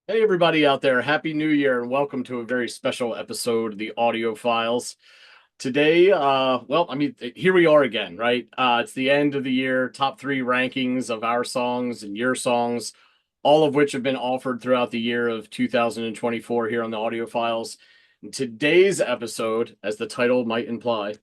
Hey, everybody out there. Happy New Year and welcome to a very special episode of the Audiophiles. Today, here we are again, right? It's the end of the year, top three rankings of our songs and your songs, all of which have been offered throughout the year of 2024 here on the Audiophiles. And today's episode, as the title might imply,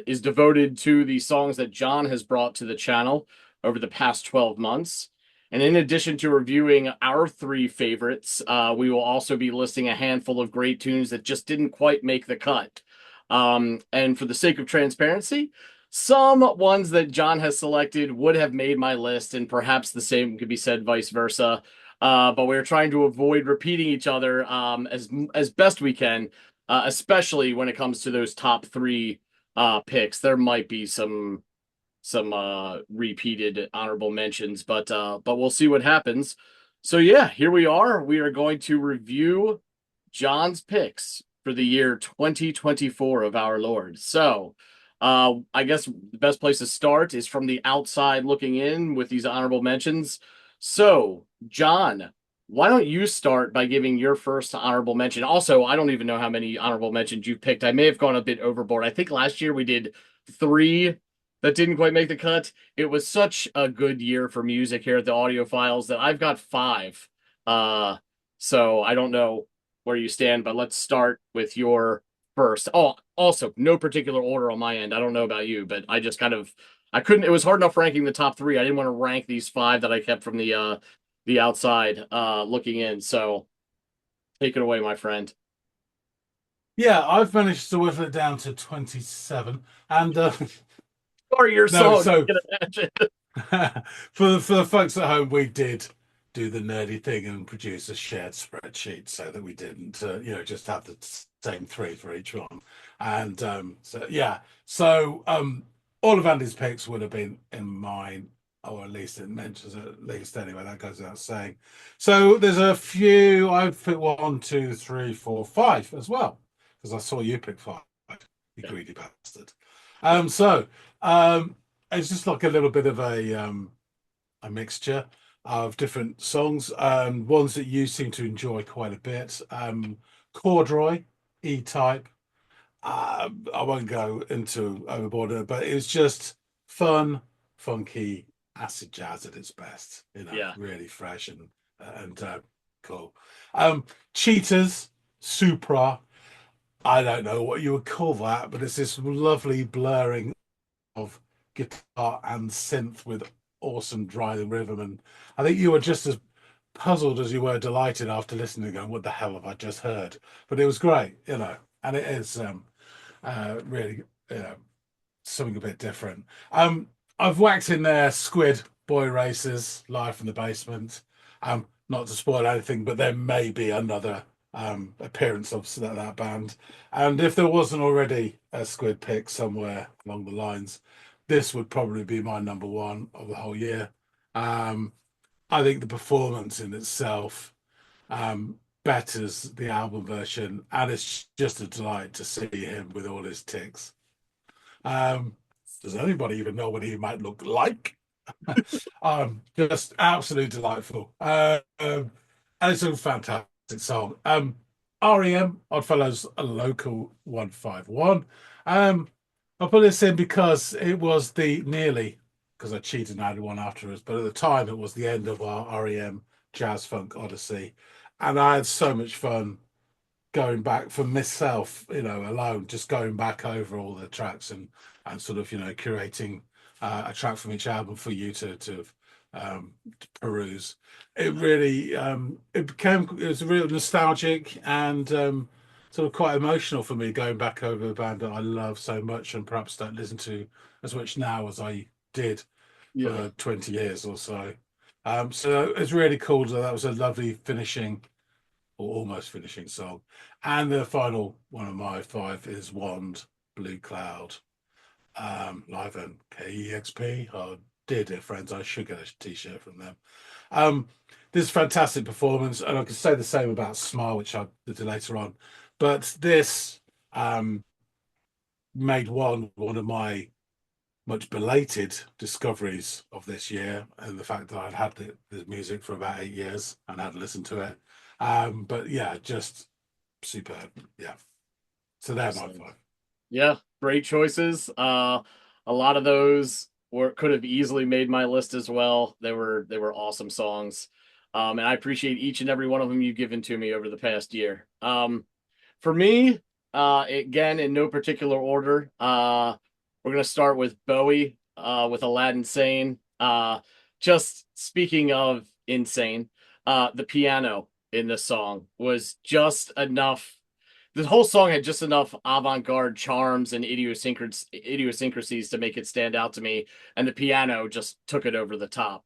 is devoted to the songs that John has brought to the channel over the past 12 months. And in addition to reviewing our three favorites, we will also be listing a handful of great tunes that just didn't quite make the cut. And for the sake of transparency, some ones that John has selected would have made my list, and perhaps the same could be said vice versa. But we're trying to avoid repeating each other as best we can, especially when it comes to those top three picks. There might be some repeated honorable mentions, but we'll see what happens. So yeah, here we are. We are going to review John's picks for the year 2024 of our Lord. So I guess the best place to start is from the outside looking in with these honorable mentions. So, John, why don't you start by giving your first honorable mention? Also, I don't even know how many honorable mentions you picked. I may have gone a bit overboard. I think last year we did three that didn't quite make the cut. It was such a good year for music here at the Audiophiles that I've got five. So I don't know where you stand, but let's start with your first. Oh, also, no particular order on my end. I don't know about you, but I just I couldn't. It was hard enough ranking the top three. I didn't want to rank these five that I kept from the outside looking in. So take it away, my friend. Yeah, I've managed to whittle it down to 27. And Or your no, song, so I can imagine. for the folks at home, we did do the nerdy thing and produce a shared spreadsheet so that we didn't, just have the same three for each one. And so all of Andy's picks would have been in mine, or at least it mentions it, at least anyway. That goes without saying. So there's a few. I've picked one, two, three, four, five as well because I saw you pick five. You Yeah. greedy bastard. So um, it's just like a little bit of a mixture of different songs, ones that you seem to enjoy quite a bit. Corduroy, E-Type. I won't go into overboard, but it was just fun, funky acid jazz at its best. Yeah. Really fresh and cool. Cheetahs, Supra. I don't know what you would call that, but it's this lovely blurring of guitar and synth with awesome driving rhythm. And I think you were just as puzzled as you were delighted after listening, going, "What the hell have I just heard?" But it was great, and it is really, you know, something a bit different. I've whacked in there Squid, Boy Racers, Live from the Basement. Not to spoil anything, but there may be another appearance of that band. And if there wasn't already a Squid pick somewhere along the lines, this would probably be my number one of the whole year. Um, I think the performance in itself betters the album version, and it's just a delight to see him with all his ticks. Um, does anybody even know what he might look like? Just absolutely delightful. And it's a fantastic song. REM, Oddfellows, a local 151. I put this in because it was the nearly, because I cheated and added one afterwards, but at the time it was the end of our REM Jazz Funk Odyssey. And I had so much fun going back for myself, alone, just going back over all the tracks and sort of, curating a track from each album for you to peruse. It really it was real nostalgic and sort of quite emotional for me going back over a band that I love so much and perhaps don't listen to as much now as I did Yeah. for 20 years or so. So it's really cool. That was a lovely finishing or almost finishing song. And the final one of my five is Wand, Blue Cloud, live and KEXP. Oh, dear friends, I should get a t-shirt from them. Um, this fantastic performance, and I could say the same about Smile, which I'll do later on. But this made one of my much belated discoveries of this year, and the fact that I'd had the music for about 8 years and had listened to it. But yeah, just superb. Yeah. So they're my Excellent. five. Yeah, great choices. A lot of those were could have easily made my list as well. They were awesome songs. And I appreciate each and every one of them you've given to me over the past year. For me, again, in no particular order, we're gonna start with Bowie, with Aladdin Sane. Just speaking of insane, the piano in this song was just enough. The whole song had just enough avant-garde charms and idiosyncrasies to make it stand out to me, and the piano just took it over the top.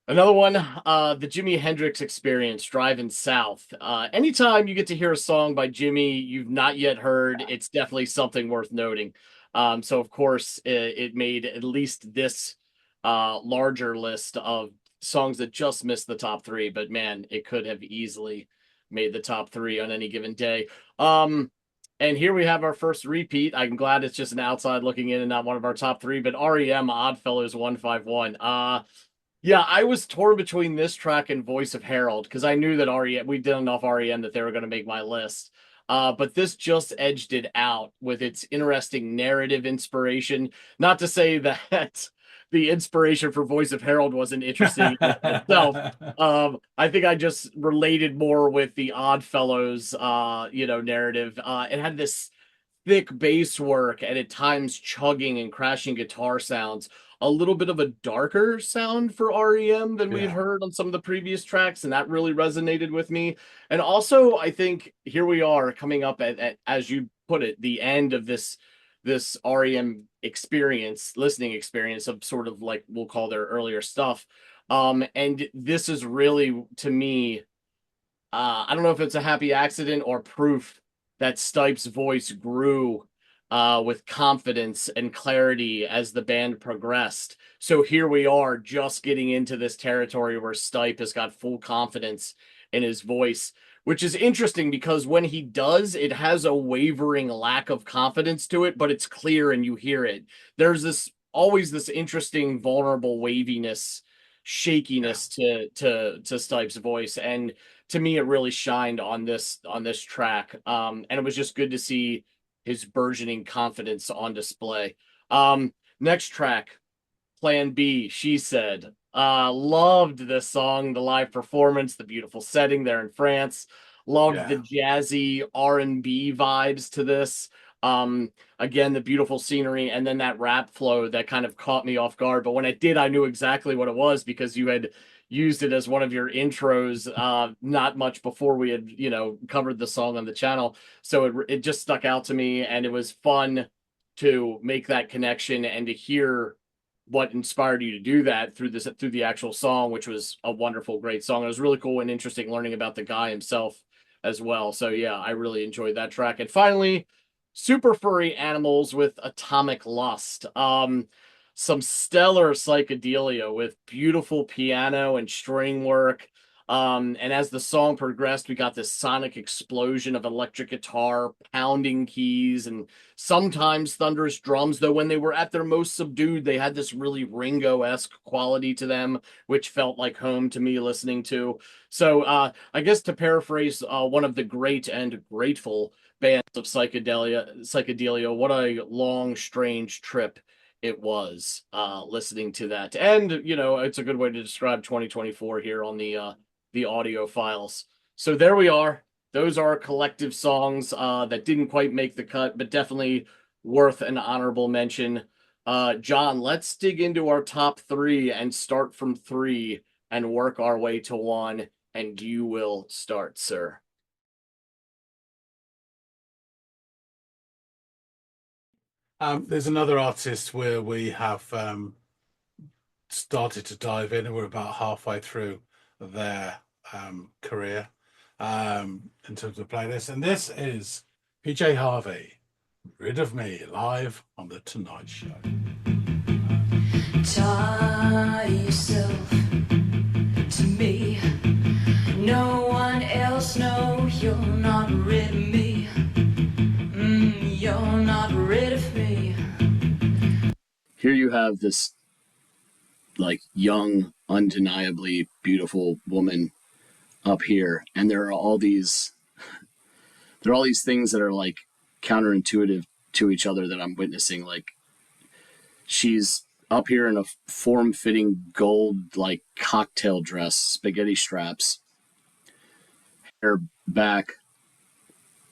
Another one, the Jimi Hendrix Experience, Driving South. Anytime you get to hear a song by Jimmy you've not yet heard, it's definitely something worth noting. So of course, it made at least this larger list of songs that just missed the top three, but man, it could have easily made the top three on any given day. And here we have our first repeat. I'm glad it's just an outside looking in and not one of our top three, but REM Oddfellows 151. Yeah, I was torn between this track and Voice of Harold because I knew that REM, we did enough REM that they were going to make my list. But this just edged it out with its interesting narrative inspiration. Not to say that the inspiration for Voice of Harold wasn't interesting in itself. I think I just related more with the Oddfellows, narrative. It had this thick bass work and at times chugging and crashing guitar sounds, a little bit of a darker sound for REM than we had Yeah. heard on some of the previous tracks, and that really resonated with me. And also, I think here we are coming up at as you put it, the end of this REM experience, listening experience of sort of like we'll call their earlier stuff. And this is really to me, I don't know if it's a happy accident or proof that Stipe's voice grew with confidence and clarity as the band progressed. So here we are just getting into this territory where Stipe has got full confidence in his voice, which is interesting because when he does, it has a wavering lack of confidence to it, but it's clear and you hear it. There's this always this interesting vulnerable waviness, Yeah. shakiness to Stipe's voice, and to me it really shined on this track. And it was just good to see his burgeoning confidence on display. Next track, Plan B, She Said. Loved this song, the live performance, the beautiful setting there in France. Loved the Yeah. jazzy R&B vibes to this. Again, the beautiful scenery and then that rap flow that kind of caught me off guard. But when it did, I knew exactly what it was because you had used it as one of your intros not much before we had, covered the song on the channel. So it just stuck out to me and it was fun to make that connection and to hear what inspired you to do that through the actual song, which was a wonderful, great song. It was really cool and interesting learning about the guy himself as well. So yeah, I really enjoyed that track. And finally, Super Furry Animals with Atomic Lust. Some stellar psychedelia with beautiful piano and string work. And as the song progressed, we got this sonic explosion of electric guitar, pounding keys, and sometimes thunderous drums, though when they were at their most subdued, they had this really Ringo-esque quality to them, which felt like home to me listening to. So I guess to paraphrase one of the great and grateful bands of psychedelia, what a long, strange trip it was listening to that. And, it's a good way to describe 2024 here on the Audiophiles. So there we are. Those are collective songs that didn't quite make the cut, but definitely worth an honorable mention. John, let's dig into our top three and start from three and work our way to one. And you will start, sir. There's another artist where we have started to dive in, and we're about halfway through their career in terms of playlist. And this is PJ Harvey, Rid of Me, live on The Tonight Show. Tie yourself to me. No one else, no, you're not rid of me. You're not rid of me. you have this like young, undeniably beautiful woman up here, and there are all these things that are like counterintuitive to each other that I'm witnessing. Like she's up here in a form-fitting gold like cocktail dress, spaghetti straps, hair back,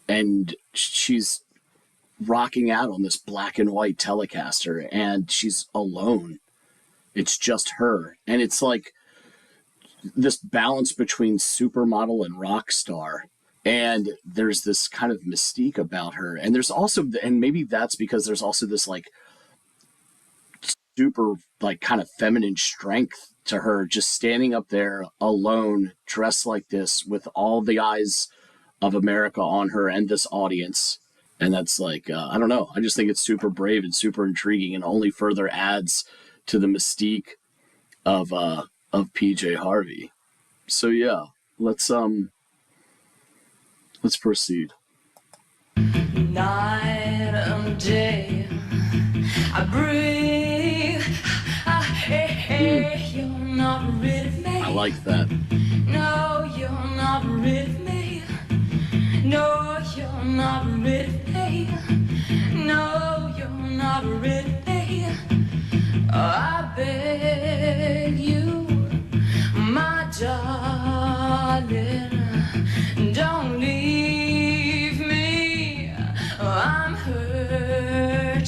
and she's rocking out on this black and white Telecaster, and she's alone. It's just her, and it's like this balance between supermodel and rock star. And there's this kind of mystique about her, and there's also, and maybe that's because there's also this like super like kind of feminine strength to her, just standing up there alone, dressed like this, with all the eyes of America on her and this audience. And that's like, I don't know. I just think it's super brave and super intriguing, and only further adds to the mystique of PJ Harvey. So yeah, let's proceed. Night and day, I breathe. You're not rid of me. I like that. No, you're not rid of me. No, you're not rid of me. No, you're not rid of me. I beg you, my darling, don't leave me. I'm hurting.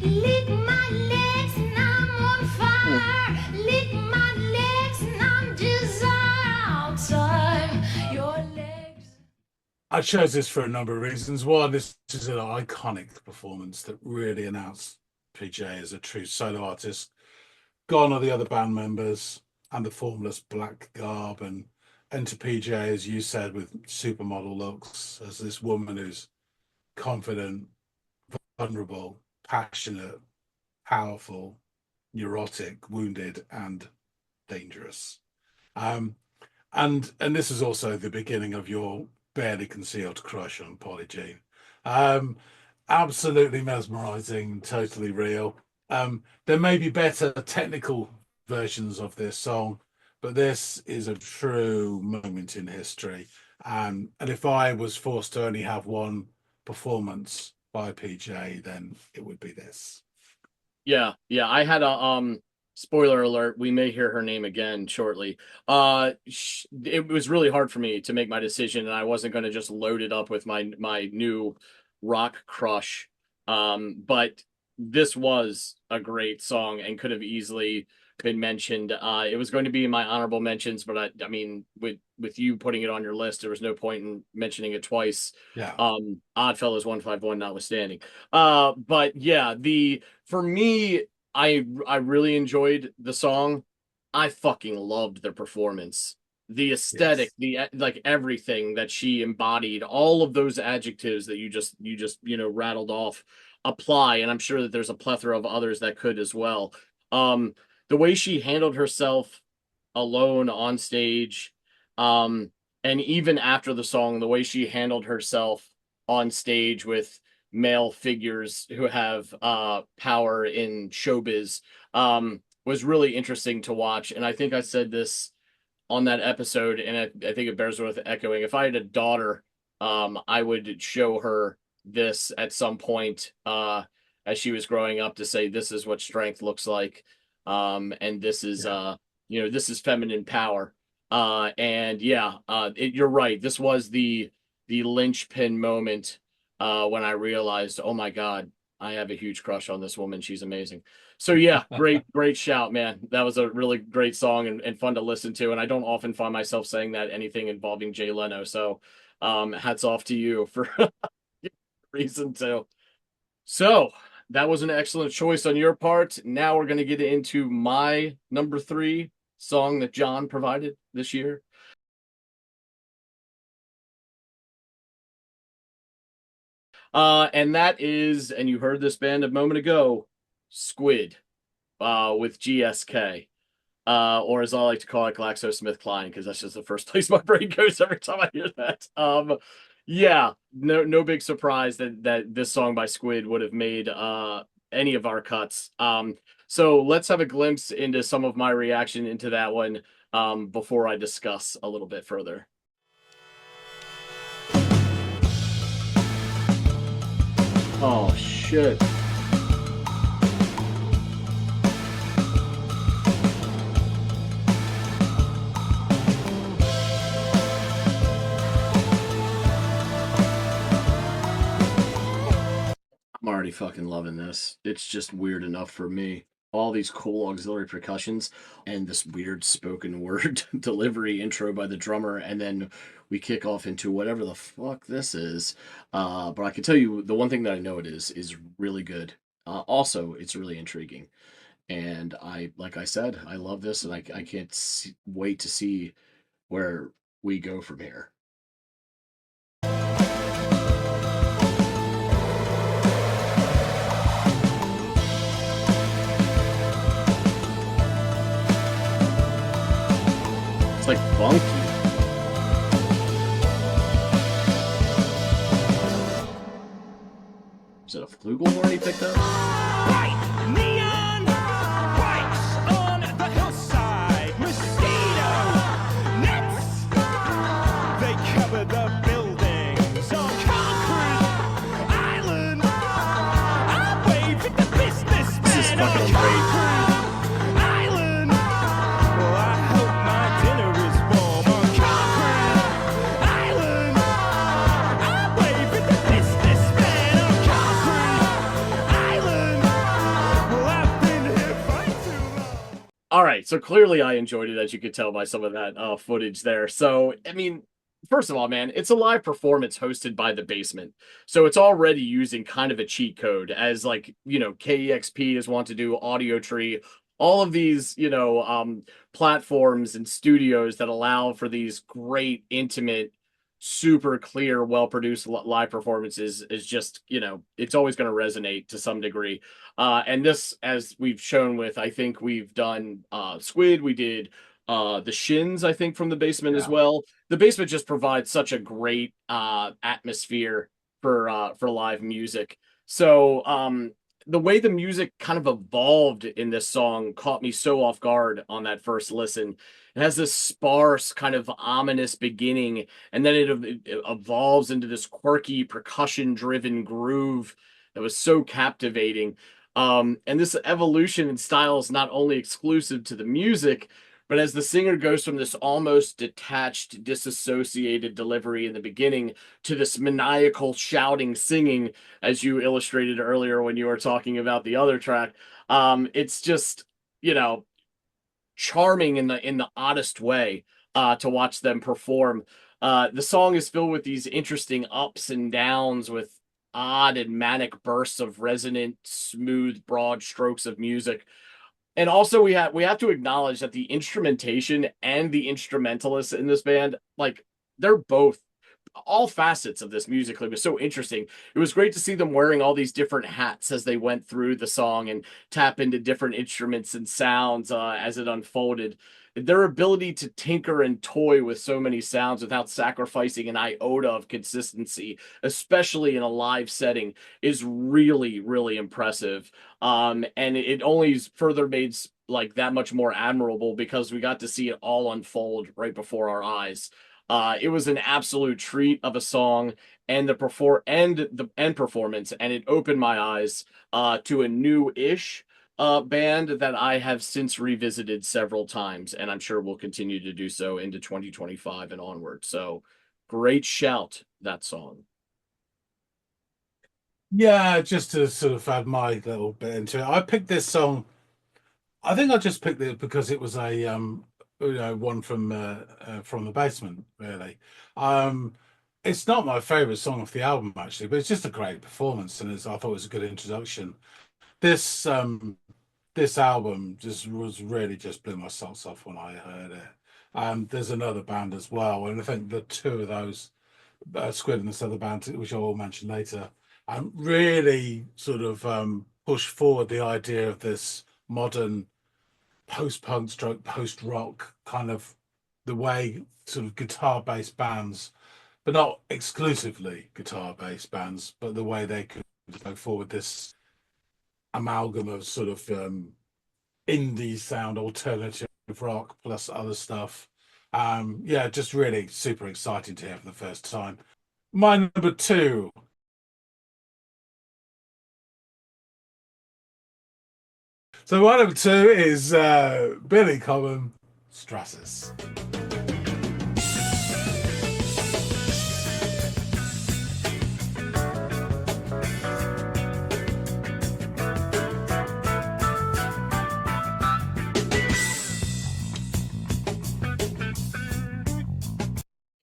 Lick my legs and I'm on fire. Lick my legs and I'm outside your legs. I chose this for a number of reasons. One, this is an iconic performance that really announced PJ as a true solo artist. Gone are the other band members and the formless black garb, and enter PJ, as you said, with supermodel looks, as this woman who's confident, vulnerable, passionate, powerful, neurotic, wounded, and dangerous. And this is also the beginning of your barely concealed crush on Polly Jean. Absolutely mesmerizing, totally real. There may be better technical versions of this song, but this is a true moment in history. And if I was forced to only have one performance by PJ, then it would be this. Yeah, I had a spoiler alert, we may hear her name again shortly. It was really hard for me to make my decision, and I wasn't going to just load it up with my new rock crush. But this was a great song and could have easily been mentioned. It was going to be in my honorable mentions, but I mean, with you putting it on your list, there was no point in mentioning it twice. Yeah. Oddfellows 151 notwithstanding. But yeah, for me, I really enjoyed the song. I fucking loved the performance. The aesthetic, Yes. the like everything that she embodied, all of those adjectives that you just rattled off apply, and I'm sure that there's a plethora of others that could as well. The way she handled herself alone on stage, um, and even after the song, the way she handled herself on stage with male figures who have power in showbiz, was really interesting to watch. And I think I said this on that episode, and I think it bears worth echoing. If I had a daughter, I would show her this at some point as she was growing up, to say this is what strength looks like, and this is this is feminine power. And yeah, you're right. This was the linchpin moment when I realized, oh my God, I have a huge crush on this woman. She's amazing. So yeah, great shout, man. That was a really great song and fun to listen to. And I don't often find myself saying that anything involving Jay Leno. So hats off to you for reason to. So that was an excellent choice on your part. Now we're going to get into my number 3 song that John provided this year. And that is, and you heard this band a moment ago, Squid, with GSK. Or as I like to call it, GlaxoSmithKline, because that's just the first place my brain goes every time I hear that. Yeah, no big surprise that this song by Squid would have made any of our cuts. So let's have a glimpse into some of my reaction into that one before I discuss a little bit further. Oh shit. I'm already fucking loving this. It's just weird enough for me. All these cool auxiliary percussions and this weird spoken word delivery intro by the drummer, and then we kick off into whatever the fuck this is. But I can tell you the one thing that I know it is really good. Also, it's really intriguing, and like I said, I love this, and I can't wait to see where we go from here. It's like funky. Is it a flugelhorn he picked up? Bright neon lights on the hillside, mosquito nets. They cover the buildings on concrete island. I wave at the businessmen This is on fucking great. concrete island. Well, I hope my dinner is warm on concrete island. I wave at the businessmen on concrete island. Well, I've been here for too long. All right, so clearly I enjoyed it, as you could tell by some of that footage there. So, I mean, first of all, man, it's a live performance hosted by The Basement. So it's already using kind of a cheat code, as like, KEXP is want to do, Audio Tree, all of these, platforms and studios that allow for these great, intimate, super clear, well-produced live performances is just, it's always going to resonate to some degree. And this, as we've shown with, I think we've done Squid, we did the Shins, I think, from The Basement as Yeah. well. The Basement just provides such a great atmosphere for live music. So the way the music kind of evolved in this song caught me so off guard on that first listen. It has this sparse, kind of ominous beginning, and then it evolves into this quirky, percussion-driven groove that was so captivating. And this evolution in style is not only exclusive to the music, but as the singer goes from this almost detached, disassociated delivery in the beginning to this maniacal shouting singing, as you illustrated earlier when you were talking about the other track, it's just, you know, charming in the oddest way to watch them perform. The song is filled with these interesting ups and downs, with odd and manic bursts of resonant, smooth, broad strokes of music. And also we have to acknowledge that the instrumentation and the instrumentalists in this band, like, they're both, all facets of this musically was so interesting. It was great to see them wearing all these different hats as they went through the song and tap into different instruments and sounds as it unfolded. Their ability to tinker and toy with so many sounds without sacrificing an iota of consistency, especially in a live setting, is really, really impressive. And it only further made like that much more admirable because we got to see it all unfold right before our eyes. It was an absolute treat of a song, and the end performance, and it opened my eyes to a new-ish band that I have since revisited several times, and I'm sure will continue to do so into 2025 and onward. So, great shout, that song. Yeah, just to sort of add my little bit into it, I picked this song. I think I just picked it because it was a one from The Basement, really. It's not my favorite song off the album actually, but it's just a great performance, and I thought it was a good introduction. This this album just was really just blew my socks off when I heard it. There's another band as well, and I think the two of those, Squid and this other band, which I'll mention later, really sort of push forward the idea of this modern post-punk stroke post-rock kind of, the way sort of guitar-based bands, but not exclusively guitar-based bands, but the way they could go forward this amalgam of sort of indie sound, alternative rock, plus other stuff. Yeah, just really super exciting to hear for the first time. My number two. So my number two is Billy Cobham, Stratus.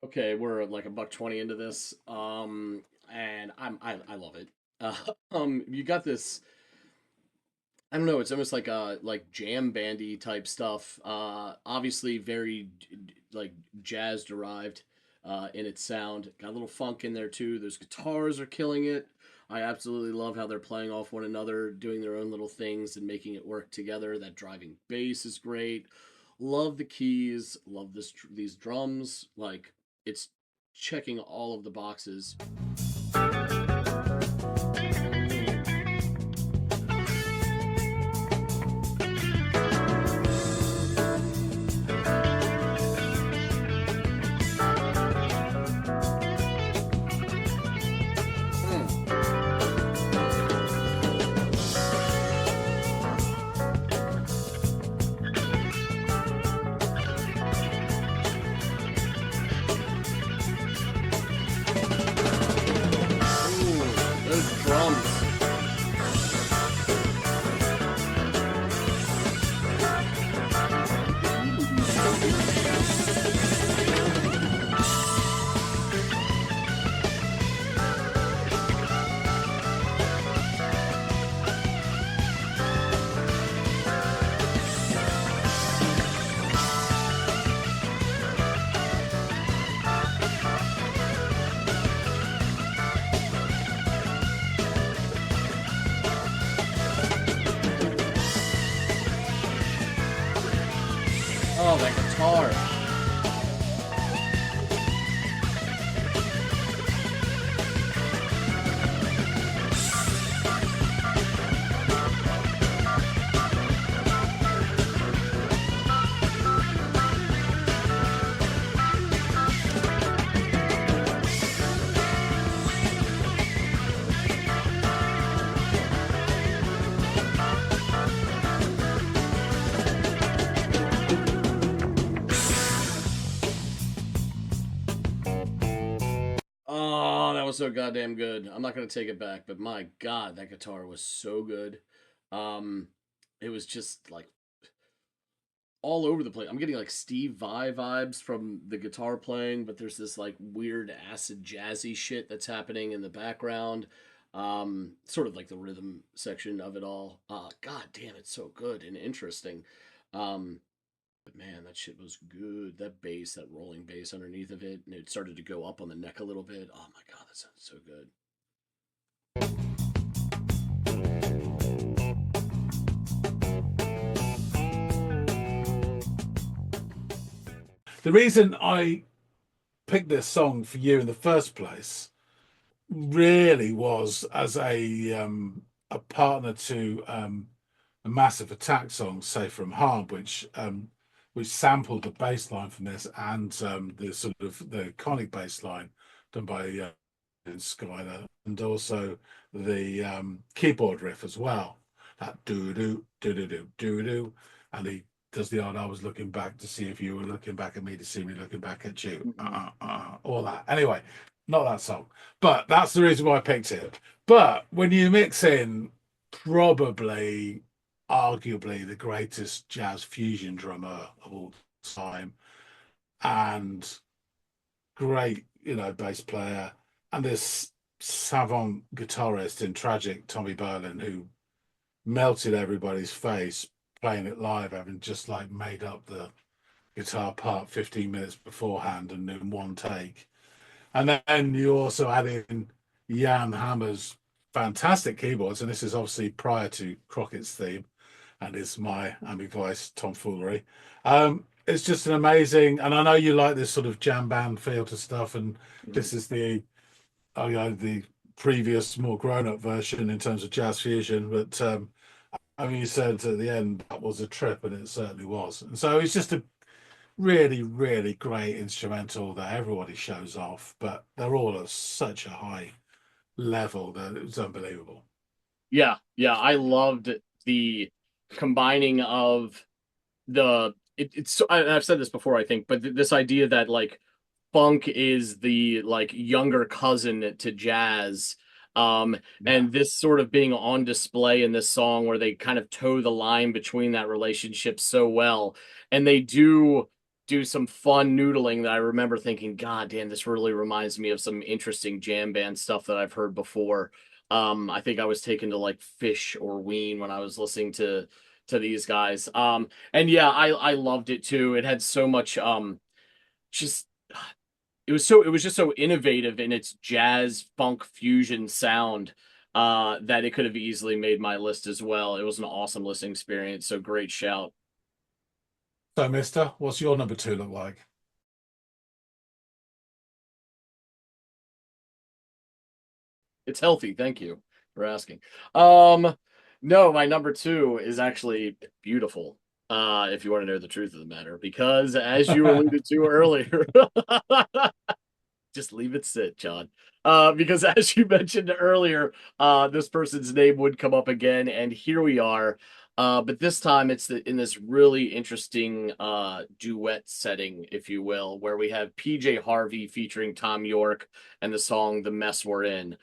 Okay, we're like a buck 20 into this. And I love it. You got this. I don't know. It's almost like jam bandy type stuff. Obviously very like jazz derived in its sound. Got a little funk in there too. Those guitars are killing it. I absolutely love how they're playing off one another, doing their own little things and making it work together. That driving bass is great. Love the keys. Love these drums. Like it's checking all of the boxes. Those drums. Oh, that guitar. Oh, that was so goddamn good. I'm not gonna take it back, but my God, that guitar was so good. Um, it was just like all over the place. I'm getting like Steve Vai vibes from the guitar playing, but there's this like weird acid jazzy shit that's happening in the background. Sort of like the rhythm section of it all. God damn, it's so good and interesting. Um, but man, that shit was good. That bass, that rolling bass underneath of it, and it started to go up on the neck a little bit. Oh my God, that sounds so good. The reason I picked this song for you in the first place really was as a partner to a Massive Attack song, "Safe from Harm," which sampled the bass line from this and the sort of the iconic bass line done by Skylar, and also the keyboard riff as well. That do do do do do do do, and he does the odd "I was looking back to see if you were looking back at me to see me looking back at you," all that. Anyway, not that song, but that's the reason why I picked it. But when you mix in probably, arguably the greatest jazz fusion drummer of all time, and great, bass player, and this savant guitarist in Tragic, Tommy Berlin, who melted everybody's face playing it live, having just like made up the guitar part 15 minutes beforehand and in one take. And then you also add in Jan Hammer's fantastic keyboards, and this is obviously prior to Crockett's theme, and it's my Voice tomfoolery. It's just an amazing, and I know you like this sort of jam band feel to stuff, and this is the the previous more grown-up version in terms of jazz fusion, but I mean, you said at the end that was a trip, and it certainly was. And so it's just a really, really great instrumental that everybody shows off, but they're all at such a high level that it was unbelievable. Yeah, yeah, I loved the combining of I've said this before, I think, but this idea that like funk is the like younger cousin to jazz. Um, Yeah. and this sort of being on display in this song where they kind of toe the line between that relationship so well. And they do some fun noodling that I remember thinking, God damn, this really reminds me of some interesting jam band stuff that I've heard before. I think I was taken to like Fish or Ween when I was listening to these guys. And yeah, I loved it too. It had so much just it was just so innovative in its jazz funk fusion sound that it could have easily made my list as well. It was an awesome listening experience, so great shout. So, Mister, what's your number two look like? It's healthy, thank you for asking. Um no, my number two is actually beautiful. If you want to know the truth of the matter, because as you alluded to earlier, just leave it sit, John. Because as you mentioned earlier, this person's name would come up again, and here we are. But this time it's in this really interesting duet setting, if you will, where we have PJ Harvey featuring Tom York and the song The Mess We're In.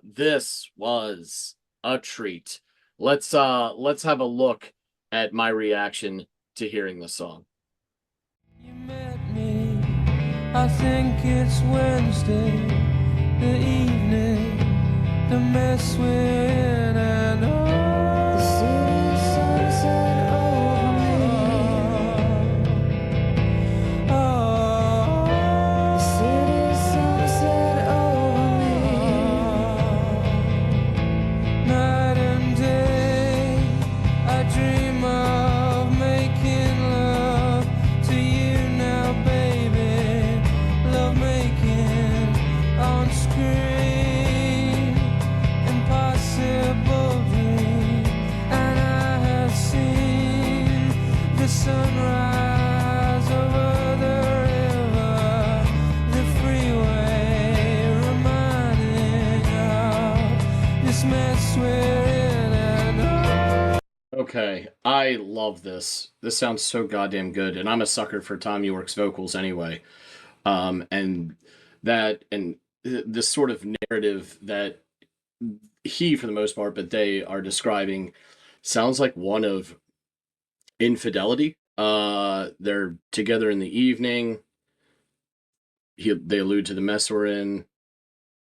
This was a treat. Let's have a look at my reaction to hearing the song. You met me, I think it's Wednesday, the evening, the mess we're in, and The city sunset over me. The city sunset over me. night and day, I dream of making love to you now, baby. Love making on screen, impossible dream. And I have seen the sunrise over the river, the freeway, reminding of this mess we're in. And Okay, I love this. This sounds so goddamn good, and I'm a sucker for Tom York's vocals anyway. And this sort of narrative that he, for the most part, but they are describing, sounds like one of infidelity. They're together in the evening. They allude to the mess we're in.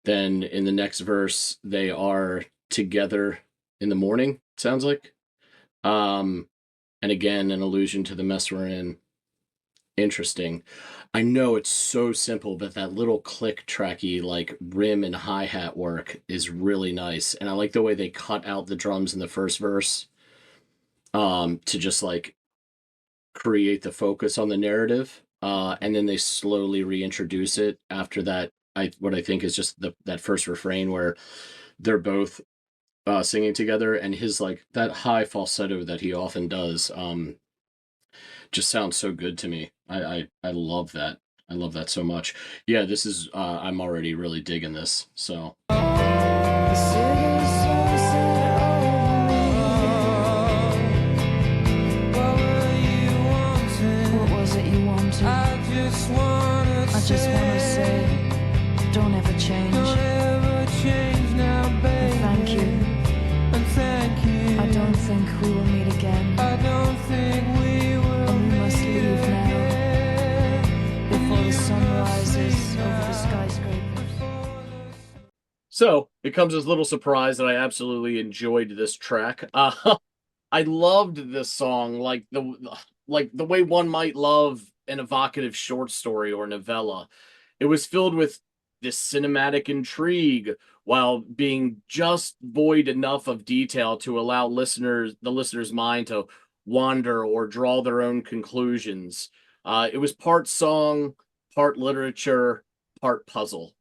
Then in the next verse, they are together in the morning. Sounds like. Um, and again, an allusion to the mess we're in. Interesting. I know it's so simple, but that little click tracky, like rim and hi-hat work is really nice. And I like the way they cut out the drums in the first verse, to just like create the focus on the narrative. And then they slowly reintroduce it after that. What I think is just that first refrain where they're both singing together, and his like that high falsetto that he often does just sounds so good to me. I love that. I love that so much. Yeah, this is I'm already really digging this. So The city sunset over what were you me. wanting? What was it you wanted? I just wanna say, don't ever change. don't ever change now, baby. Thank you. And thank you. I don't think we will meet again. I don't think we will. And we must meet leave now, again. before And the you sun must rises leave over the now. skyscrapers. so it comes as little surprise that I absolutely enjoyed this track. I loved this song like the way one might love an evocative short story or novella. It was filled with this cinematic intrigue while being just void enough of detail to allow the listener's mind to wander or draw their own conclusions. It was part song, part literature, part puzzle.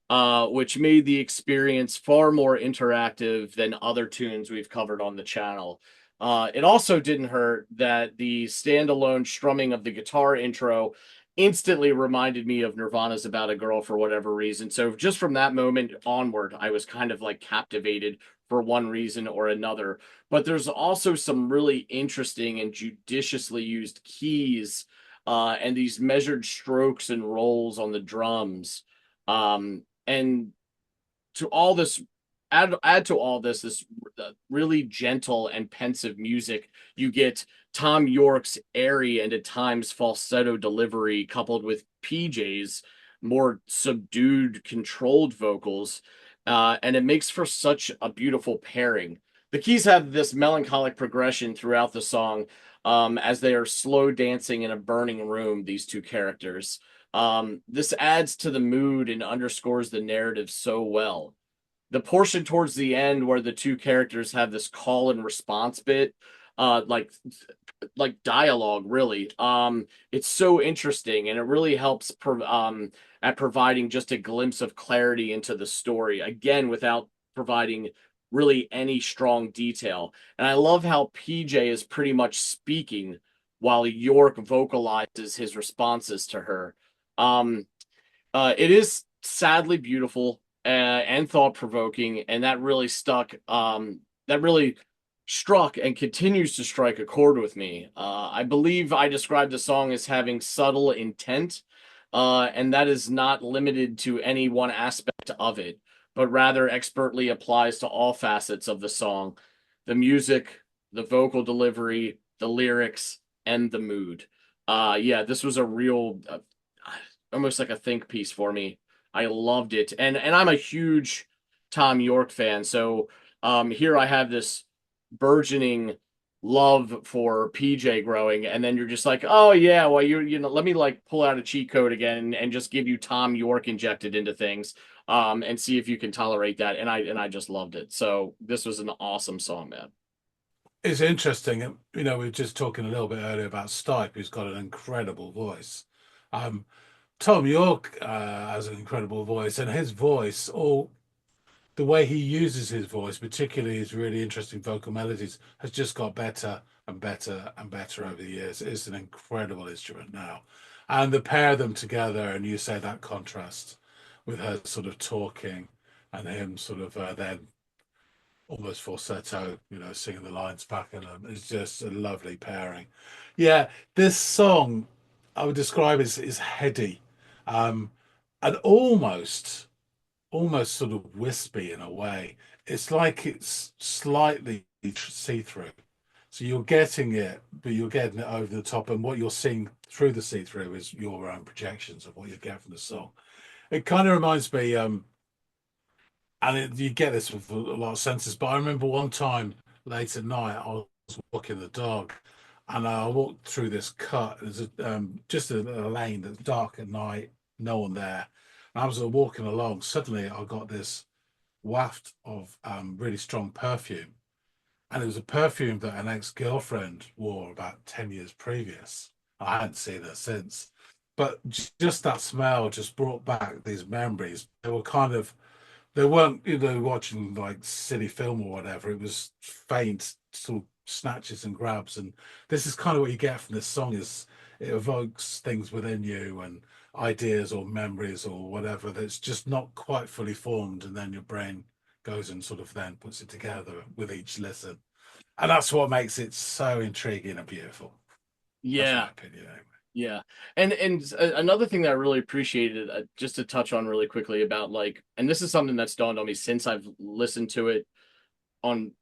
which made the experience far more interactive than other tunes we've covered on the channel. It also didn't hurt that the standalone strumming of the guitar intro instantly reminded me of Nirvana's About a Girl for whatever reason. So just from that moment onward, I was kind of like captivated for one reason or another. But there's also some really interesting and judiciously used keys and these measured strokes and rolls on the drums. And to all this, add to all this really gentle and pensive music. You get Tom York's airy and at times falsetto delivery coupled with PJ's more subdued, controlled vocals, and it makes for such a beautiful pairing. The keys have this melancholic progression throughout the song, as they are slow dancing in a burning room, these two characters. This adds to the mood and underscores the narrative so well. The portion towards the end where the two characters have this call and response bit, uh, like dialogue, really. It's so interesting, and it really helps at providing just a glimpse of clarity into the story. Again, without providing really any strong detail. And I love how PJ is pretty much speaking while York vocalizes his responses to her. Um, it is sadly beautiful and thought provoking, and that really stuck. That really struck and continues to strike a chord with me. I believe I described the song as having subtle intent, and that is not limited to any one aspect of it, but rather expertly applies to all facets of the song: the music, the vocal delivery, the lyrics, and the mood. Yeah, this was a real almost like a think piece for me. I loved it. And I'm a huge Tom York fan. So here I have this burgeoning love for PJ growing, and then you're just like, oh yeah, well you know, let me like pull out a cheat code again and just give you Tom York injected into things, and see if you can tolerate that. And I just loved it. So this was an awesome song, man. It's interesting. You know, we were just talking a little bit earlier about Stipe, who's got an incredible voice. Um, Tom York has an incredible voice, and his voice, all the way he uses his voice, particularly his really interesting vocal melodies, has just got better and better and better over the years. It's an incredible instrument now. And the pair of them together, and you say that contrast with her sort of talking and him sort of then almost falsetto, you know, singing the lines back in them. It's just a lovely pairing. Yeah, this song I would describe as is heady, and almost sort of wispy in a way. It's like it's slightly see-through. So you're getting it, but you're getting it over the top, and what you're seeing through the see-through is your own projections of what you get from the song. It kind of reminds me, you get this with a lot of senses, but I remember one time late at night, I was walking the dog, and I walked through this cut. There's just a lane that's dark at night, no one there. And I was walking along. Suddenly, I got this waft of really strong perfume, and it was a perfume that an ex-girlfriend wore about 10 years previous. I hadn't seen her since, but just that smell just brought back these memories. They were kind of they weren't, you know, watching like silly film or whatever. It was faint sort of snatches and grabs, and this is kind of what you get from this song. Is it evokes things within you and ideas or memories or whatever that's just not quite fully formed, and then your brain goes and sort of then puts it together with each listen, and that's what makes it so intriguing and beautiful. That's my Yeah. opinion, anyway. Yeah. And another thing that I really appreciated, just to touch on really quickly about like, and this is something that's dawned on me since I've listened to it on,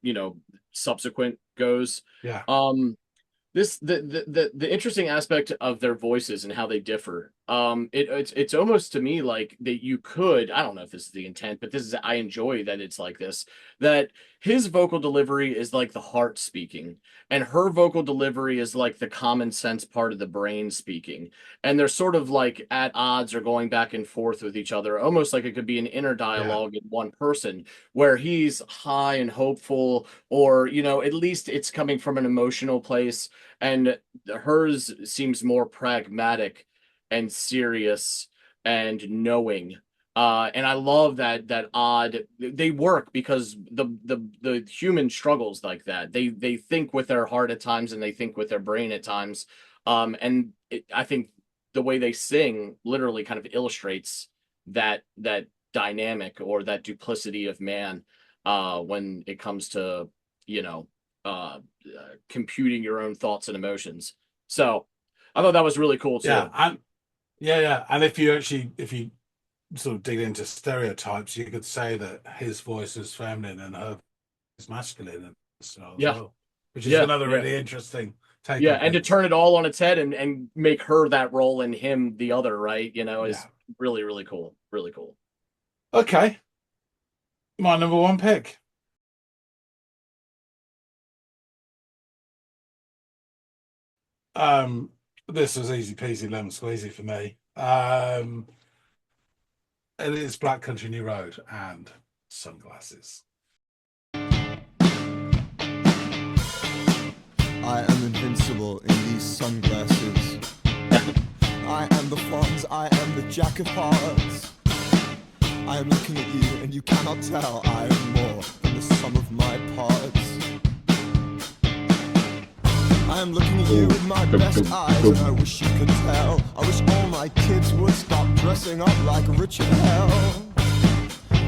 subsequent goes. Yeah, This the interesting aspect of their voices and how they differ. It's almost to me like that you could, I don't know if this is the intent, but this is, I enjoy that it's like this, that his vocal delivery is like the heart speaking, and her vocal delivery is like the common sense part of the brain speaking. And they're sort of like at odds or going back and forth with each other, almost like it could be an inner yeah, dialogue in one person, where he's high and hopeful, or at least it's coming from an emotional place, and hers seems more pragmatic and serious and knowing. And I love that odd they work because the human struggles like that. They think with their heart at times and they think with their brain at times. I think the way they sing literally kind of illustrates that dynamic or that duplicity of man when it comes to, you know, computing your own thoughts and emotions. So I thought that was really cool Yeah, too. and yeah, and if you sort of dig into stereotypes, you could say that his voice is feminine and her is masculine and so as Yeah, well, which is yeah, another yeah. really interesting take Yeah, on and to things. turn it all on its head and make her that role and him the other, right? You know, is Yeah. really, really cool. Really cool. Okay, my number one pick. Um, this was easy peasy lemon squeezy for me. It is Black Country New Road and Sunglasses. I am invincible in these sunglasses. I am the Fonz, I am the Jack of Hearts. I am looking at you and you cannot tell I am more than the sum of my parts. I am looking at you with my best eyes and I wish you could tell. I wish all my kids would stop dressing up like Richard Hell.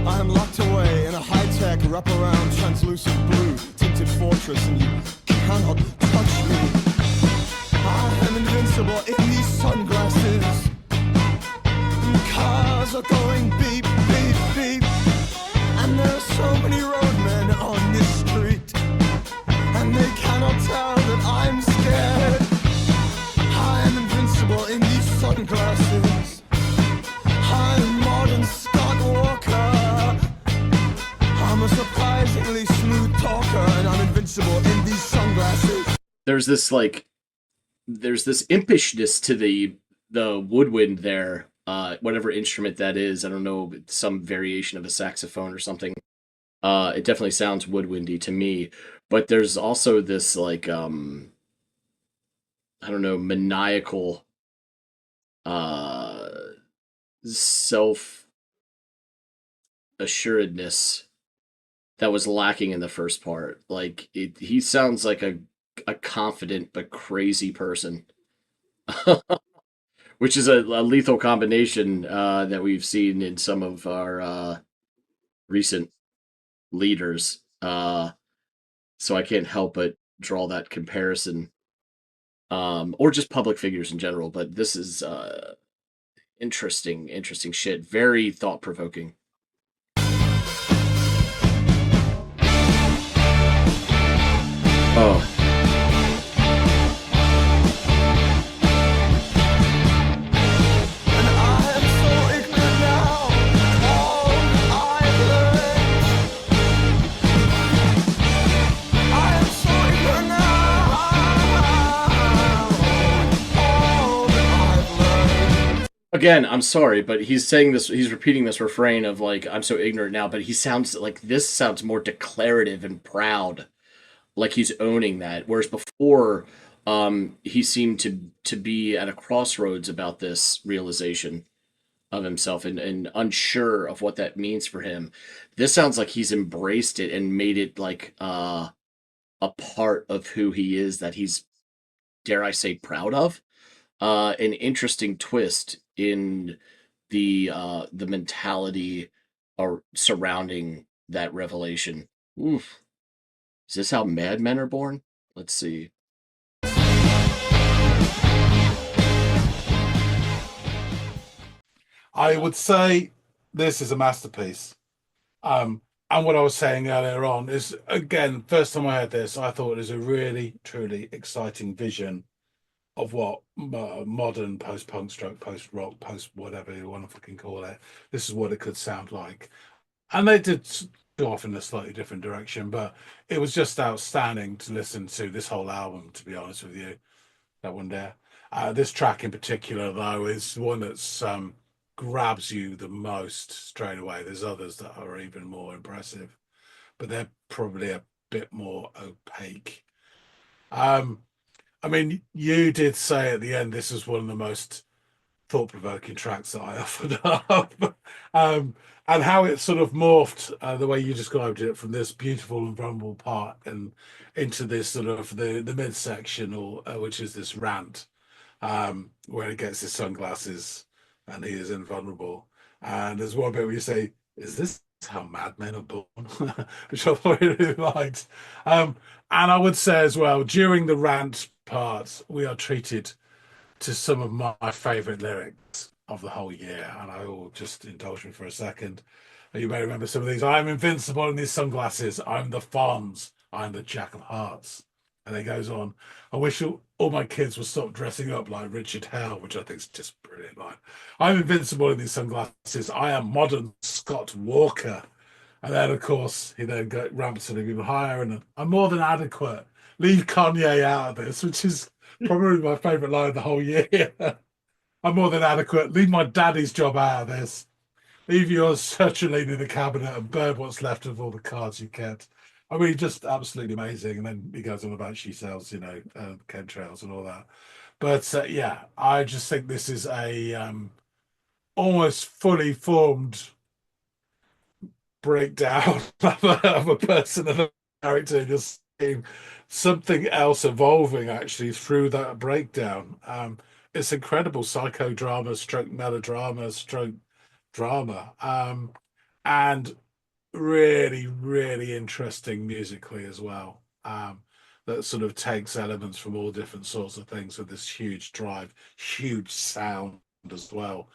I am locked away in a high-tech wraparound translucent blue tinted fortress and you cannot touch me. I am invincible in these sunglasses. Cars are going beep, beep, beep. And there are so many roadmen on this street. And they cannot tell that I'm scared. I am invincible in these sunglasses. I'm modern Scott Walker. I'm a surprisingly smooth talker, and I'm invincible in these sunglasses. There's this impishness to the woodwind there. Whatever instrument that is, I don't know, some variation of a saxophone or something. It definitely sounds woodwindy to me, but there's also this like I don't know, maniacal uh self assuredness that was lacking in the first part. Like he sounds like a confident but crazy person, which is a lethal combination that we've seen in some of our recent leaders. So I can't help but draw that comparison, or just public figures in general. But this is interesting shit. Very thought provoking. Oh. And I am so ignorant now. All I've learned. I am so ignorant now. All that I've learned. Again, I'm sorry, but he's saying this. He's repeating this refrain of like, "I'm so ignorant now," but he sounds like this sounds more declarative and proud, like he's owning that. Whereas before, he seemed to be at a crossroads about this realization of himself and unsure of what that means for him. This sounds like he's embraced it and made it like a part of who he is that he's, dare I say, proud of. An interesting twist in the mentality or surrounding that revelation. Oof. Is this how madmen are born? Let's see. I would say this is a masterpiece. And what I was saying earlier on is, again, first time I heard this, I thought it was a really, truly exciting vision of what modern post-punk stroke, post-rock, post whatever you want to fucking call it. This is what it could sound like. And they did go off in a slightly different direction, but it was just outstanding to listen to this whole album, to be honest with you. That one there. This track in particular, though, is the one that's grabs you the most straight away. There's others that are even more impressive, but they're probably a bit more opaque. I mean, you did say at the end this is one of the most thought-provoking tracks that I offered up, and how it sort of morphed the way you described it from this beautiful and vulnerable part and into this sort of the midsection, or which is this rant, where he gets his sunglasses and he is invulnerable. And there's one bit where you say, "Is this how madmen are born?" which I thought I really liked. And I would say as well, during the rant part, we are treated to some of my favorite lyrics of the whole year, and I will just indulge me for a second. You may remember some of these. I'm invincible in these sunglasses. I'm the Fonz. I'm the Jack of Hearts. And then goes on. I wish all my kids would stop dressing up like Richard Hell, which I think is just brilliant line. I'm invincible in these sunglasses. I am modern Scott Walker. And then, of course, he then ramps it even higher. And I'm more than adequate. Leave Kanye out of this, which is probably my favorite line of the whole year. I'm more than adequate. Leave my daddy's job out of this. Leave yours sertraline in the cabinet and burn what's left of all the cards you kept. I mean, just absolutely amazing. And then he goes on about she sells, chemtrails and all that. But yeah, I just think this is a almost fully formed breakdown of a person and a character, just seeing something else evolving actually through that breakdown. It's incredible psychodrama, stroke melodrama, stroke drama, and really, really interesting musically as well. That sort of takes elements from all different sorts of things with this huge drive, huge sound as well.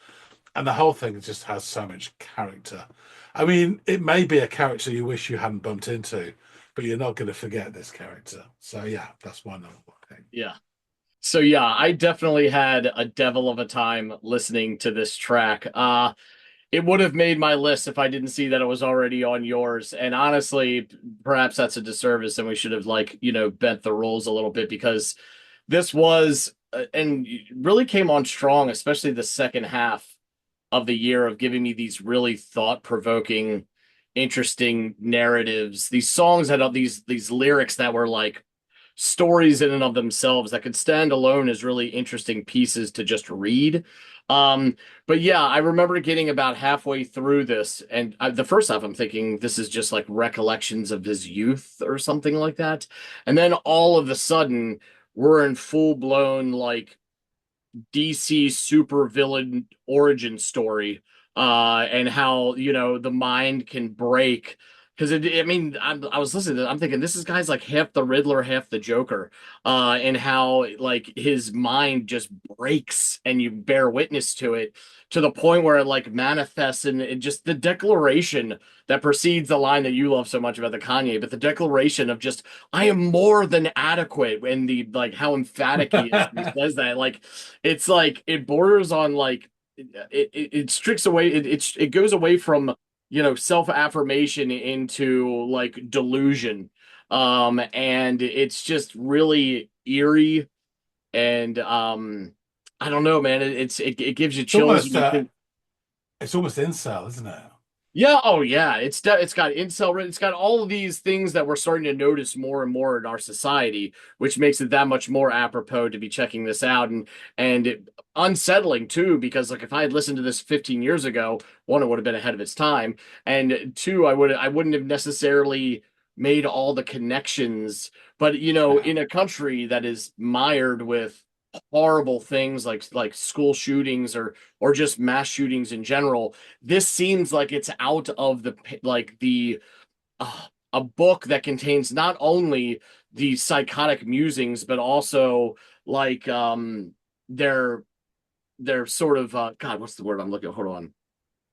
And the whole thing just has so much character. I mean, it may be a character you wish you hadn't bumped into, but you're not going to forget this character. So yeah, that's my number one thing. Yeah. So yeah, I definitely had a devil of a time listening to this track. It would have made my list if I didn't see that it was already on yours. And honestly, perhaps that's a disservice, and we should have bent the rules a little bit, because this was and really came on strong, especially the second half of the year, of giving me these really thought-provoking, interesting narratives. These songs had all these lyrics that were like stories in and of themselves that could stand alone as really interesting pieces to just read. But yeah, I remember getting about halfway through this, and the first half I'm thinking this is just like recollections of his youth or something like that. And then all of a sudden we're in full-blown like DC supervillain origin story, and how the mind can break. Because I mean, I was listening to it, I'm thinking this is guy's like half the Riddler, half the Joker, and how like his mind just breaks, and you bear witness to it to the point where it like manifests in just the declaration that precedes the line that you love so much about the Kanye, but the declaration of just I am more than adequate, and the like how emphatic he is when he says that. Like it's like it borders on like it stricks away, it goes away from self-affirmation into like delusion, and it's just really eerie, and I don't know, man, it gives you It's chills almost when you think. it's almost incel, isn't it? Yeah, oh yeah, it's got incel, it's got all of these things that we're starting to notice more and more in our society, which makes it that much more apropos to be checking this out, and unsettling too, because like if I had listened to this 15 years ago, one, it would have been ahead of its time, and two, I wouldn't have necessarily made all the connections. But Yeah. in a country that is mired with horrible things like school shootings or just mass shootings in general, this seems like it's out of the a book that contains not only the psychotic musings, but also like their sort of God, what's the word I'm looking? Hold on.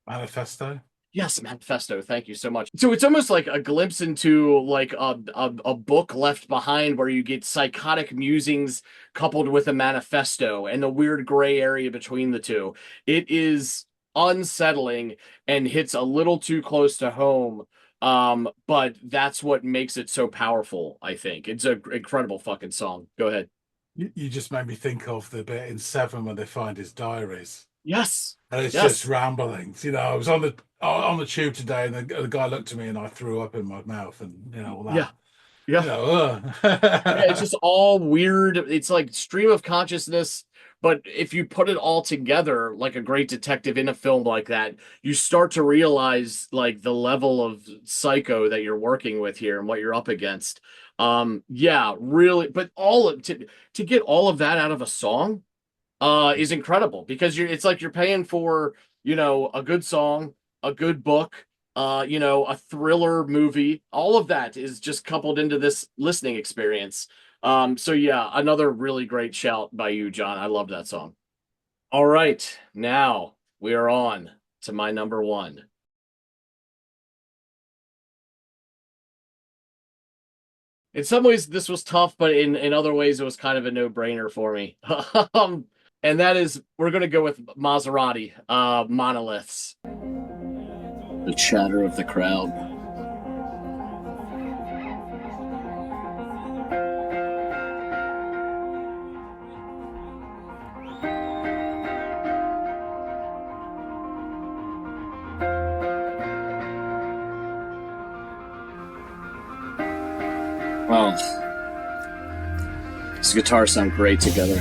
Manifesto. Yes, manifesto. Thank you so much. So it's almost like a glimpse into like a book left behind, where you get psychotic musings coupled with a manifesto and the weird gray area between the two. It is unsettling and hits a little too close to home. But that's what makes it so powerful, I think. It's an incredible fucking song. Go ahead. You just made me think of the bit in Seven when they find his diaries. Yes. And it's just Yes. ramblings. I was on the tube today, and the guy looked at me, and I threw up in my mouth, and all that. Yeah. Yeah. You know, Yeah, it's just all weird. It's like stream of consciousness, but if you put it all together, like a great detective in a film like that, you start to realize like the level of psycho that you're working with here and what you're up against. Yeah, really, but all of to get all of that out of a song is incredible because it's like you're paying for, a good song, a good book, a thriller movie. All of that is just coupled into this listening experience. So yeah, another really great shout by you, John. I love that song. All right, now we are on to my number one. In some ways, this was tough, but in other ways, it was kind of a no-brainer for me. And that is, we're going to go with Maserati, Monoliths. The chatter of the crowd. Wow, these guitars sound great together.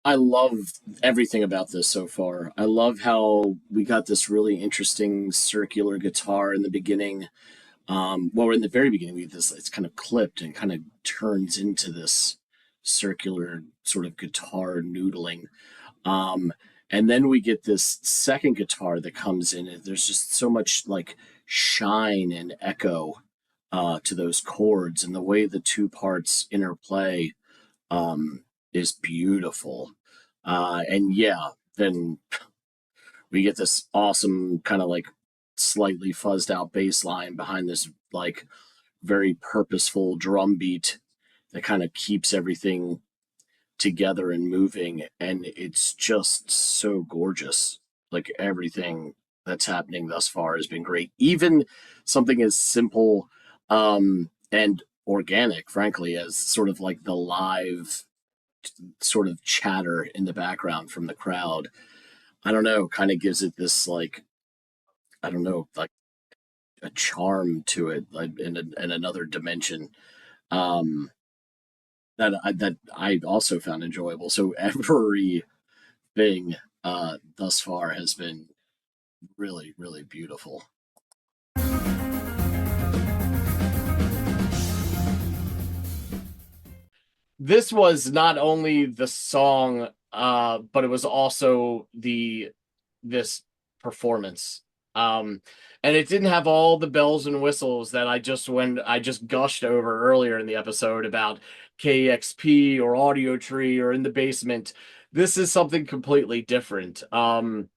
I love everything about this so far. I love how we got this really interesting circular guitar in the beginning. Well, in the very beginning, we have this, it's kind of clipped and kind of turns into this circular sort of guitar noodling. Um, and then we get this second guitar that comes in, and there's just so much like shine and echo to those chords, and the way the two parts interplay is beautiful. And yeah, then we get this awesome kind of like slightly fuzzed out bass line behind this like very purposeful drum beat that kind of keeps everything together and moving, and it's just so gorgeous. Like everything that's happening thus far has been great, even something as simple and organic, frankly, as sort of like the live sort of chatter in the background from the crowd. I don't know, kind of gives it this like, I don't know, like a charm to it, like in another dimension. um that I also found enjoyable. So everything thus far has been really, really beautiful. This was not only the song, but it was also this performance. And it didn't have all the bells and whistles that I just gushed over earlier in the episode about KXP or Audio Tree or In the Basement. This is something completely different. And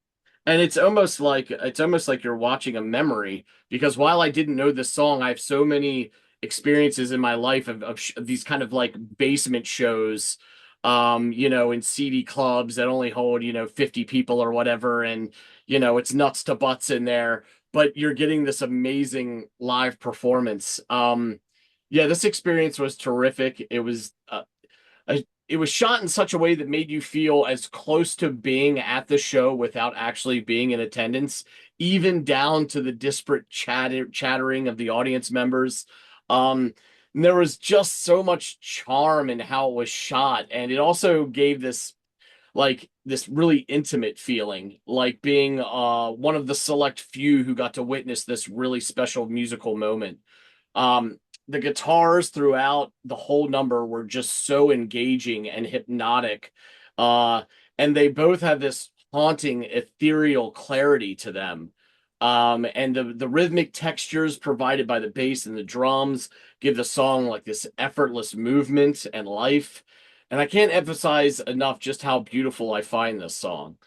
it's almost like you're watching a memory, because while I didn't know this song, I have so many experiences in my life of these kind of like basement shows, in seedy clubs that only hold 50 people or whatever, and it's nuts to butts in there, but you're getting this amazing live performance. Yeah, this experience was terrific. It was shot in such a way that made you feel as close to being at the show without actually being in attendance, even down to the disparate chattering of the audience members. And there was just so much charm in how it was shot, and it also gave this. like this really intimate feeling, like being one of the select few who got to witness this really special musical moment. The guitars throughout the whole number were just so engaging and hypnotic. Uh, and they both have this haunting, ethereal clarity to them. And the rhythmic textures provided by the bass and the drums give the song like this effortless movement and life. And I can't emphasize enough just how beautiful I find this song.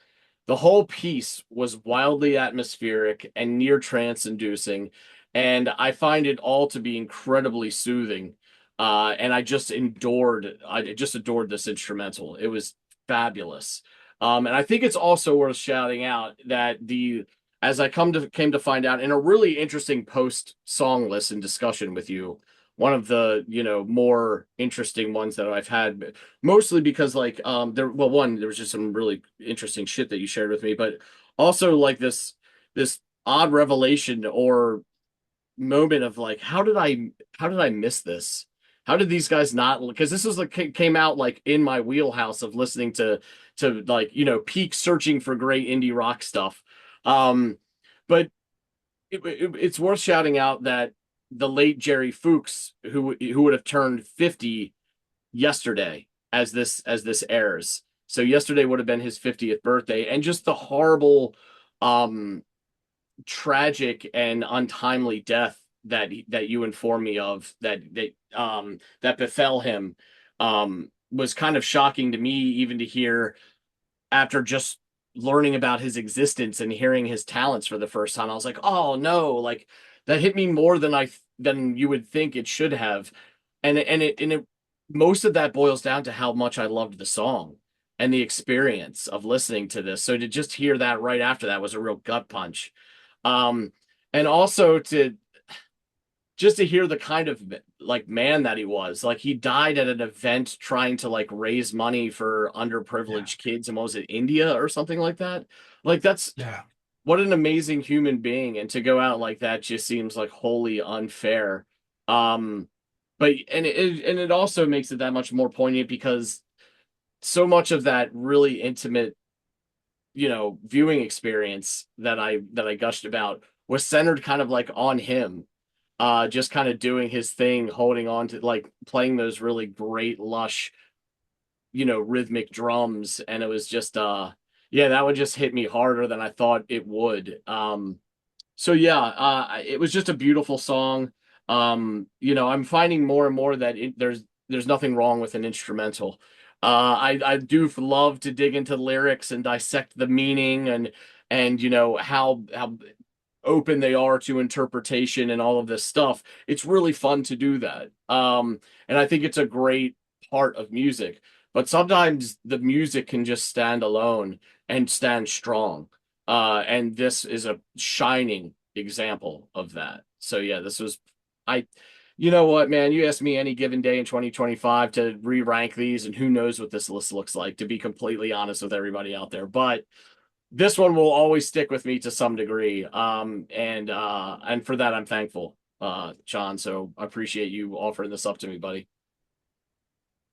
The whole piece was wildly atmospheric and near trance inducing, and I find it all to be incredibly soothing. And I just adored this instrumental. It was fabulous. And I think it's also worth shouting out that as I came to find out in a really interesting post song listen discussion with you, one of the more interesting ones that I've had, mostly because like there was just some really interesting shit that you shared with me, but also like this odd revelation or moment of like how did I miss this? How did these guys not, because this was like came out like in my wheelhouse of listening to like peak searching for great indie rock stuff. But it's worth shouting out that the late Jerry Fuchs, who would have turned 50 yesterday as this airs. So yesterday would have been his 50th birthday, and just the horrible, um, tragic and untimely death that you informed me of that befell him was kind of shocking to me, even to hear after just learning about his existence and hearing his talents for the first time. I was like, oh no, like that hit me more than you would think it should have. And it most of that boils down to how much I loved the song and the experience of listening to this. So to just hear that right after that was a real gut punch. Um, and also to hear the kind of like man that he was. Like he died at an event trying to like raise money for Yeah, underprivileged kids in, what was it, India or something like that. Like that's yeah, what an amazing human being, and to go out like that just seems like wholly unfair. Um but and it also makes it that much more poignant because so much of that really intimate viewing experience that I gushed about was centered kind of like on him, just kind of doing his thing, holding on to like playing those really great lush rhythmic drums, and it was just yeah, that would just hit me harder than I thought it would. So yeah, it was just a beautiful song. I'm finding more and more that there's nothing wrong with an instrumental. I do love to dig into the lyrics and dissect the meaning, and how open they are to interpretation and all of this stuff. It's really fun to do that. And I think it's a great part of music. But sometimes the music can just stand alone and stand strong. And this is a shining example of that. So yeah, this was I you know what, man, you ask me any given day in 2025 to re-rank these, and who knows what this list looks like, to be completely honest with everybody out there. But this one will always stick with me to some degree. And for that I'm thankful, John. So I appreciate you offering this up to me, buddy.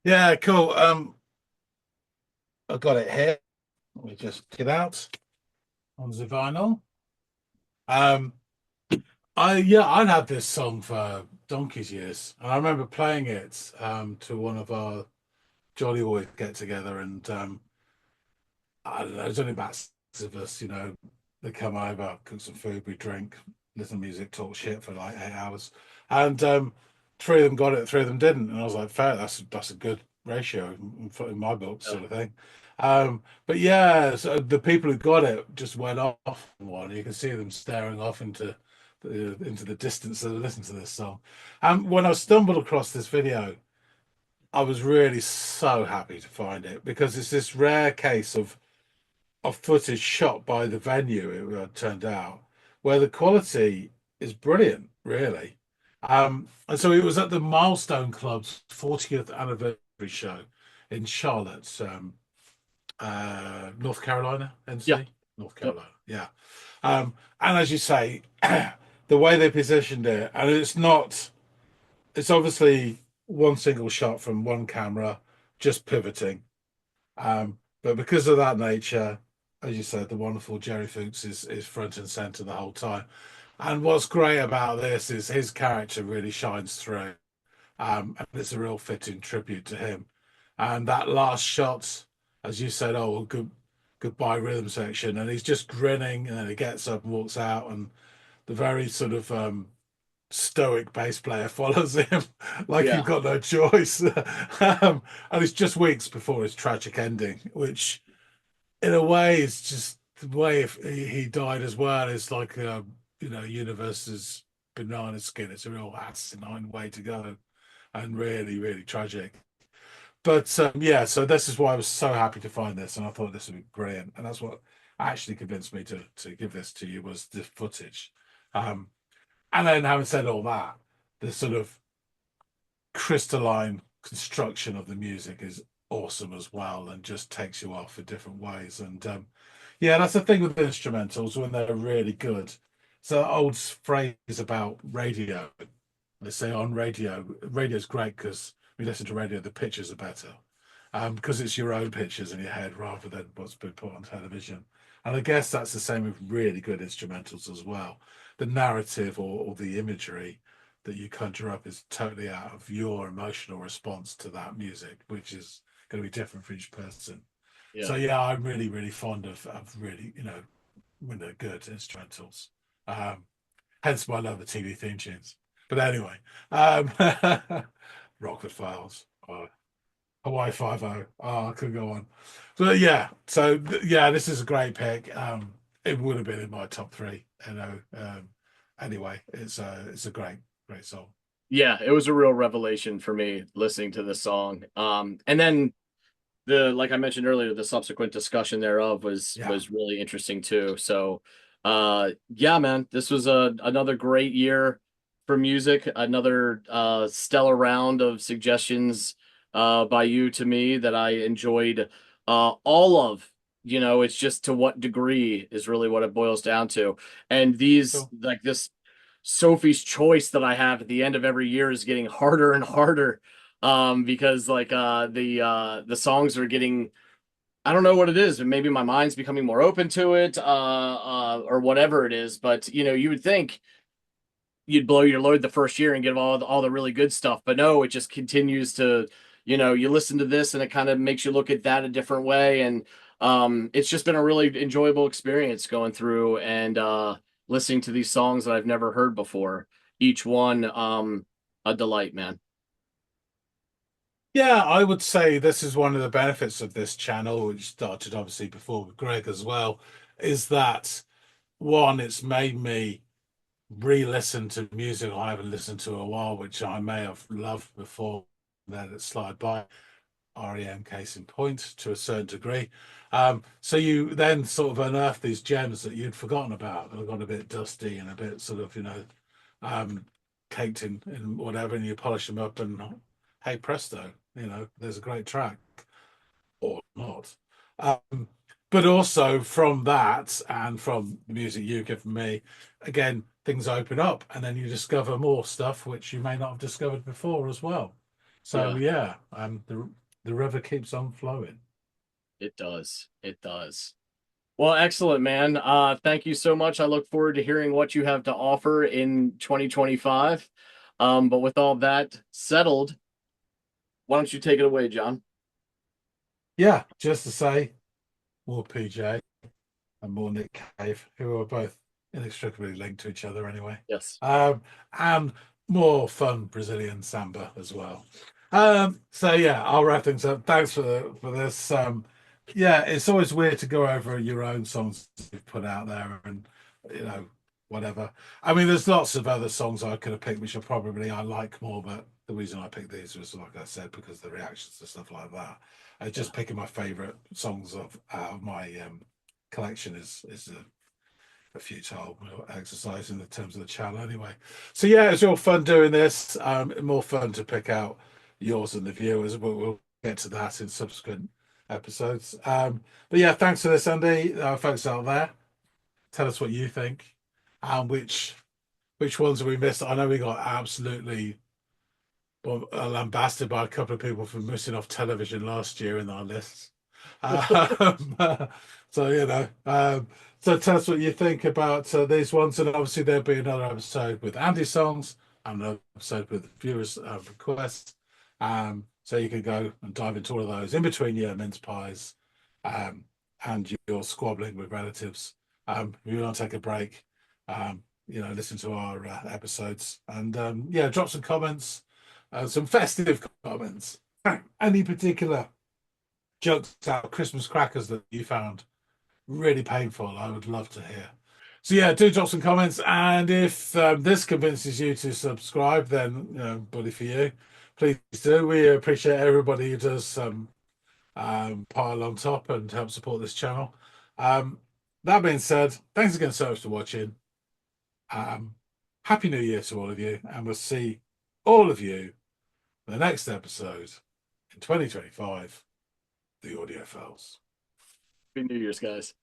yeah. Cool. I got it here. Let me just get out on the vinyl. Um, I'd had this song for donkey's years, and I remember playing it to one of our Jolly Boys get together, and I don't know, there's only about six of us, they come over, cook some food, we drink, listen to music, talk shit for like 8 hours. And three of them got it, three of them didn't. And I was like, fair, that's a good ratio in my book, Yeah. sort of thing. But yeah, so the people who got it just went off on one. You can see them staring off into the distance as they listen to this song. And when I stumbled across this video, I was really so happy to find it because it's this rare case of footage shot by the venue, it turned out, where the quality is brilliant, really. And so it was at the Milestone Club's 40th anniversary show in Charlotte, North Carolina, Yeah. NC, North Yep. Carolina, yeah. And as you say, the way they positioned it, and it's obviously one single shot from one camera, just pivoting. But because of that nature, as you said, the wonderful Jerry Fuchs is front and center the whole time. And what's great about this is his character really shines through. And it's a real fitting tribute to him. And that last shot, as you said, oh, well, goodbye rhythm section, and he's just grinning, and then he gets up and walks out, and the very sort of stoic bass player follows him like Yeah. you've got no choice. And it's just weeks before his tragic ending, which in a way is just the way if he died as well. It's like universe's banana skin. It's a real asinine way to go, and really, really tragic. But yeah, so this is why I was so happy to find this, and I thought this would be brilliant, and that's what actually convinced me to give this to you was the footage. Um, and then having said all that, the sort of crystalline construction of the music is awesome as well, and just takes you off in different ways. And yeah, that's the thing with instrumentals when they're really good. So old phrase about radio. They say on radio, radio's great because we listen to radio, the pictures are better. Because it's your own pictures in your head rather than what's been put on television. And I guess that's the same with really good instrumentals as well. The narrative or the imagery that you conjure up is totally out of your emotional response to that music, which is going to be different for each person. So Yeah. yeah, I'm really, really fond of really, when they're good instrumentals. Um, Hence my love of TV theme tunes. But anyway, um, Rockford Files, Hawaii Five O. Oh, I could go on. But yeah, so yeah, this is a great pick. It would have been in my top three. Anyway, it's a great song. Yeah, it was a real revelation for me listening to this song. And then the like I mentioned earlier, the subsequent discussion thereof was Yeah. was really interesting too. So yeah, man, this was another great year for music, another stellar round of suggestions by you to me that I enjoyed all of. It's just to what degree is really what it boils down to. And these Cool. like this Sophie's choice that I have at the end of every year is getting harder and harder because like the songs are getting, I don't know what it is, but maybe my mind's becoming more open to it or whatever it is. But you would think you'd blow your load the first year and get all the really good stuff, but no, it just continues to, you listen to this and it kind of makes you look at that a different way. And it's just been a really enjoyable experience going through and listening to these songs that I've never heard before. Each one a delight, man. Yeah, I would say this is one of the benefits of this channel, which started obviously before with Greg as well, is that one, it's made me re-listen to music I haven't listened to in a while, which I may have loved before, let it slide by. REM case in point to a certain degree. So you then sort of unearth these gems that you'd forgotten about that have got a bit dusty and a bit sort of, um, caked in whatever, and you polish them up and hey presto, there's a great track or not. Um, but also from that and from the music you've given me, again, things open up and then you discover more stuff which you may not have discovered before as well. So Yeah, yeah, the river keeps on flowing. it does. It does. Well, excellent, man. Thank you so much. I look forward to hearing what you have to offer in 2025. But with all that settled, why don't you take it away, John? Yeah, just to say, more PJ and more Nick Cave, who are both inextricably linked to each other anyway. Yes. And more fun Brazilian samba as well. So yeah, I'll wrap things up. Thanks for this. Yeah, it's always weird to go over your own songs you've put out there and you know, whatever. I mean, there's lots of other songs I could have picked which I like more, but the reason I picked these was like I said, because of the reactions to stuff like that. Just picking my favorite songs out of my collection is a futile exercise in the terms of the channel anyway. So yeah, it's real fun doing this. More fun to pick out yours and the viewers, but we'll get to that in subsequent episodes. But yeah, thanks for this, Andy. Folks out there, tell us what you think and which ones have we missed. I know we got absolutely lambasted by a couple of people for missing off television last year in our lists. So so tell us what you think about these ones, and obviously there'll be another episode with Andy songs and another episode with viewers' requests. So you can go and dive into all of those in between your mince pies, and your squabbling with relatives. If you want to take a break, listen to our episodes, and drop some comments, some festive comments. Any particular jokes out Christmas crackers that you found really painful, I would love to hear. So yeah, do drop some comments, and if this convinces you to subscribe, then bully for you. Please do. We appreciate everybody who does pile on top and help support this channel. That being said, thanks again so much for watching. Happy New Year to all of you, and we'll see all of you in the next episode in 2025, the Audiophiles. Happy New Year's, guys.